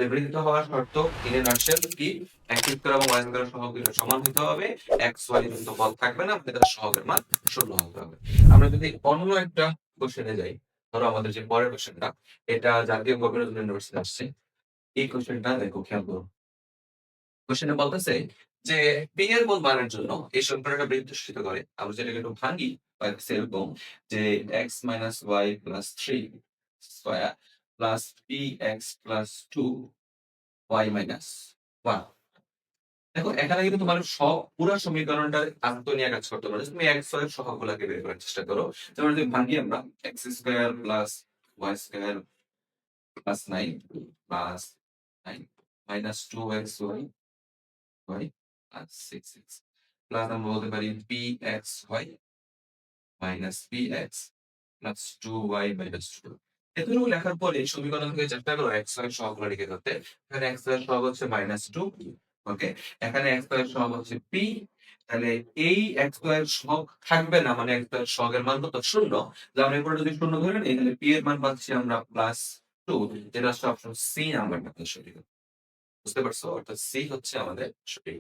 আমাদের বৃত্ত হওয়ার শর্ত তিন এর রাশিয়াল কি x স্কয়ার এবং y স্কয়ার সহগ দুটো সমান হতে হবে, x y কিন্তু পদ থাকবে না, আমাদের তার সহগের মান শূন্য হতে হবে। আমরা যদি অন্য একটা কোশ্চেনে যাই, ধরো আমাদের যে পরের কোশ্চেনটা, এটা জাতীয় কবিরুল ইউনিভার্সিটি আসছে। এই কোশ্চেনটা দেখো, খেয়াল করো। কোশ্চেনে বলতেছে যে পি এর কোন মানের জন্য এই সমীকরণটা বৃত্ত সূচিত করে। আমরা যেটাকে একটু ভাঙি বা সেরকম যে x minus y plus 3 square plus p x plus 2 y minus 1। দেখো এখানে কিন্তু তোমার সব পুরো সমীকরণটার আন্ত নিয়ে কাজ করতে পারো। তুমি x এর সহগগুলোকে বের করার চেষ্টা করো। যেমন যদি ভাঙি আমরা x square plus y square plus 9 plus 9 minus 2xy হয় আর 6x প্লাস আমরা বলতে পারি px হয় minus px plus 2y minus 2। এতটুকু লেখার পরে সমীকরণ থেকে চেষ্টা করো x এর সহগগুলো লিখে ধরতে। এখানে x এর সহগ হচ্ছে মাইনাস 2, ওকে। এখানে x এর সহগ হচ্ছে p। তাহলে এই x এর সহগ থাকবে না, মানে x এর সহগের মান কত? শূন্য। তাহলে আমরা এরপরে যদি শূন্য ধরে নিই, তাহলে p এর মান পাচ্ছি আমরা প্লাস 2, যেটা হচ্ছে অপশন সি নাম্বারটা সঠিক। বুঝতে পারছো? অর্থাৎ সি হচ্ছে আমাদের সঠিক।